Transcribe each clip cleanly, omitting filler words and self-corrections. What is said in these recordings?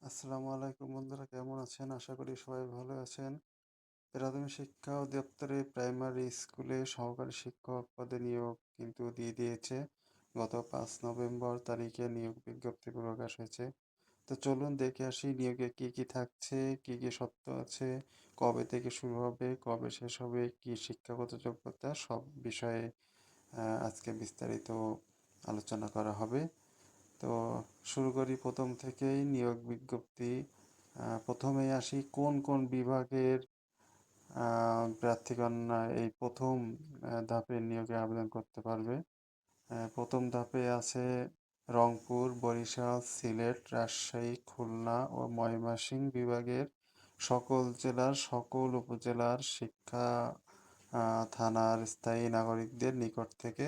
আসসালামু আলাইকুম বন্ধুরা, কেমন আছেন? আশা করি সবাই ভালো আছেন। প্রাথমিক শিক্ষা অধিদপ্তরে প্রাইমারি স্কুলে সহকারী শিক্ষক পদে নিয়োগ কিন্তু দিয়ে দিয়েছে। গত ৫ নভেম্বর তারিখে নিয়োগ বিজ্ঞপ্তি প্রকাশ হয়েছে। তো চলুন দেখে আসি নিয়োগে কি কি থাকছে, কি কি শর্ত আছে, কবে থেকে শুরু হবে, কবে শেষ হবে, কি শিক্ষাগত যোগ্যতা, সব বিষয়ে আজকে বিস্তারিত আলোচনা করা হবে। তো শুরু করি প্রথম থেকেই নিয়োগ বিজ্ঞপ্তি। প্রথমেই আসি কোন কোন বিভাগের প্রার্থীগণ এই প্রথম ধাপে নিয়োগে আবেদন করতে পারবে। প্রথম ধাপে আছে রংপুর, বরিশাল, সিলেট, রাজশাহী, খুলনা ও ময়মনসিংহ বিভাগের সকল জেলার সকল উপজেলার শিক্ষা থানার স্থায়ী নাগরিকদের নিকট থেকে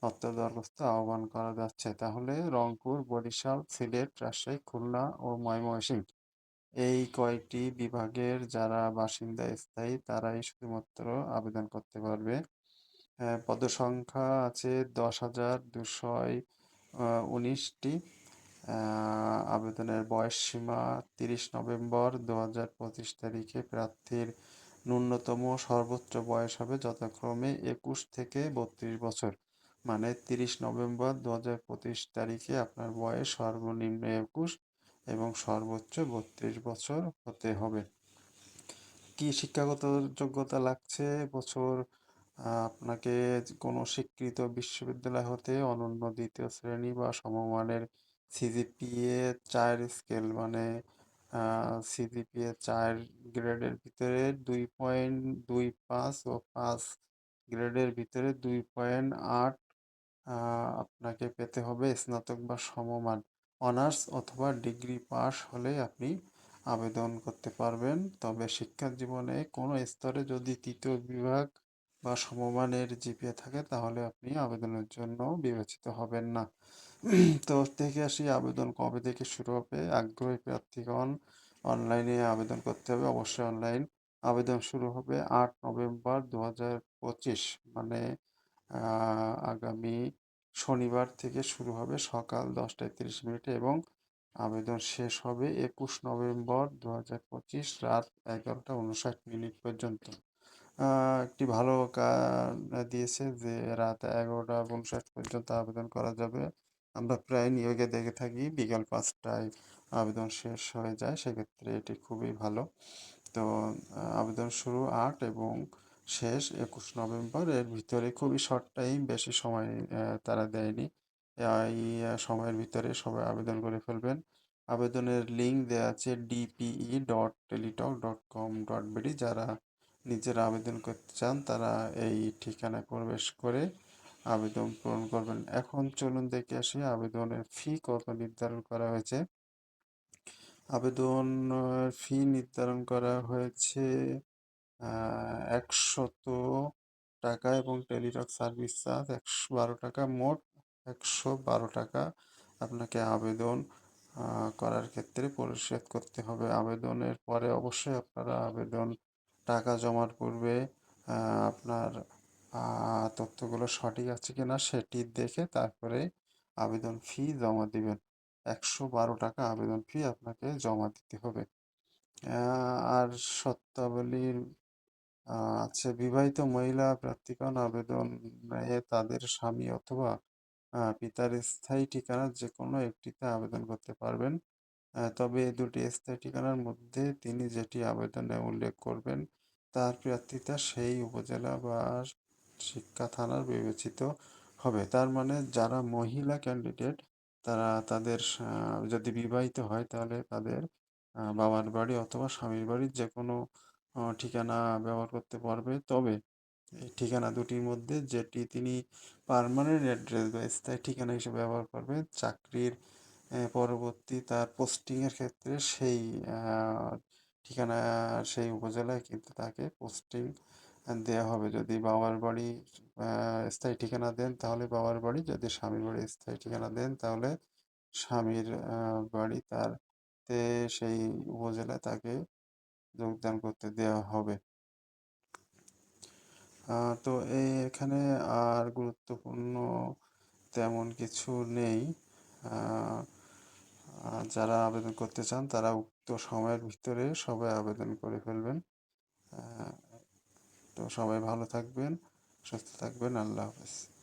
অর্থ দরখাস্ত আহ্বান করা যাচ্ছে। তাহলে রংপুর, বরিশাল, সিলেট, রাজশাহী, খুলনা ও ময়মনসিংহ এই কয়টি বিভাগের যারা বাসিন্দা স্থায়ী তারাই শুধুমাত্র আবেদন করতে পারবে। পদসংখ্যা আছে ১০,২১৯টি। আবেদনের বয়স সীমা ৩০ নভেম্বর ২০২৫ তারিখে প্রার্থীর ন্যূনতম সর্বোচ্চ বয়স হবে যথাক্রমে ২১ থেকে ৩২ বছর। মানে ৩০ নভেম্বর ২০২৫ তারিখে আপনার বয়স সর্বনিম্ন ২১ এবং সর্বোচ্চ ৩২ বছর হতে হবে। কি শিক্ষাগত যোগ্যতা লাগছে? বছর আপনাকে কোনো স্বীকৃত বিশ্ববিদ্যালয় হতে অনন্য দ্বিতীয় শ্রেণী বা সমমানের সিজিপিএ ৪ স্কেল মানে সিজিপিএ ৪ গ্রেডের ভিতরে ২.২৫ ও ৫ গ্রেডের ভিতরে ২.৮ আপনাকে পেতে হবে। স্নাতক বা সমমান অনার্স অথবা ডিগ্রি পাস হলে আপনি আবেদন করতে পারবেন। তবে শিক্ষা জীবনে কোনো স্তরে যদি তৃতীয় বিভাগ বা সমমানের জিপিএ থাকে তাহলে আপনি আবেদনের জন্য বিবেচিত হবেন না। তো দেখে আসি আবেদন কবে থেকে শুরু হবে। আগ্রহী প্রার্থীগণ অনলাইনে আবেদন করতে হবে, অবশ্যই অনলাইন। আবেদন শুরু হবে ৮ নভেম্বর ২০২৫ মানে আগামী শনিবার থেকে শুরু হবে সকাল ১০টা ৩০ মিনিটে এবং আবেদন শেষ হবে ২১ নভেম্বর ২০২৫ রাত ১১টা ৫৯ মিনিট পর্যন্ত। একটি ভালো দিয়েছে যে রাত ১১টা ৫৯ পর্যন্ত আবেদন করা যাবে। আমরা প্রায় নিয়োগে দেখে থাকি বিকাল ৫টায় আবেদন শেষ হয়ে যায়, সেক্ষেত্রে এটি খুবই ভালো। তো আবেদন শুরু ৮ এবং শেষ ২১ নভেম্বর, এর ভিতরে খুবই শর্ট টাইম, বেশি সময় তারা দেয়নি। এই সময়ের ভিতরে সবাই আবেদন করে ফেলবেন। আবেদনের লিঙ্ক দেওয়া আছে dpe.teletalk.com.bd। যারা নিজেরা আবেদন করতে চান তারা এই ঠিকানায় প্রবেশ করে আবেদন পূরণ করবেন। এখন চলুন দেখে আসি আবেদনের ফি কত নির্ধারণ করা হয়েছে। আবেদন ফি নির্ধারণ করা হয়েছে ১০০ টাকা এবং টেলিটক সার্ভিস চার্জ ১১২ টাকা, মোট ১১২ টাকা আপনাকে আবেদন করার ক্ষেত্রে পরিশোধ করতে হবে। আবেদনের পরে অবশ্যই আপনারা আবেদন টাকা জমার পূর্বে আপনার তথ্যগুলো সঠিক আছে কিনা সেটি দেখে তারপরে আবেদন ফি জমা দিবেন। ১১২ টাকা আবেদন ফি আপনাকে জমা দিতে হবে। আর শর্তাবলীর আছে বিবাহিত মহিলা প্রার্থীগণ আবেদনে তাদের স্বামী অথবা পিতার স্থায়ী ঠিকানার যে কোনো একটিতে আবেদন করতে পারবেন। তবে এই দুটি স্থায়ী ঠিকানার মধ্যে তিনি যেটি আবেদনে উল্লেখ করবেন তার প্রার্থিতা সেই উপজেলা বা শিক্ষা থানার বিবেচিত হবে। তার মানে যারা মহিলা ক্যান্ডিডেট তারা তাদের যদি বিবাহিত হয় তাহলে তাদের বাবার বাড়ি অথবা স্বামীর বাড়ির যে কোনো ঠিকানা ব্যবহার করতে পারবে। তবে এই ঠিকানা দুটির মধ্যে যেটি তিনি পার্মানেন্ট অ্যাড্রেস বা স্থায়ী ঠিকানা হিসেবে ব্যবহার করবেন চাকরির পরবর্তী তার পোস্টিংয়ের ক্ষেত্রে সেই ঠিকানা সেই উপজেলায় কিন্তু তাকে পোস্টিং দেওয়া হবে। যদি বাবার বাড়ি স্থায়ী ঠিকানা দেন তাহলে বাবার বাড়ি, যদি স্বামীর বাড়ি স্থায়ী ঠিকানা দেন তাহলে স্বামীর বাড়ি তার সেই উপজেলায় তাকে যোগদান করতে দেওয়া হবে। তো এখানে আর গুরুত্বপূর্ণ তেমন কিছু নেই। যারা আবেদন করতে চান তারা উক্ত সময়ের ভিতরে সবাই আবেদন করে ফেলবেন। তো সবাই ভালো থাকবেন, সুস্থ থাকবেন। আল্লাহ হাফেজ।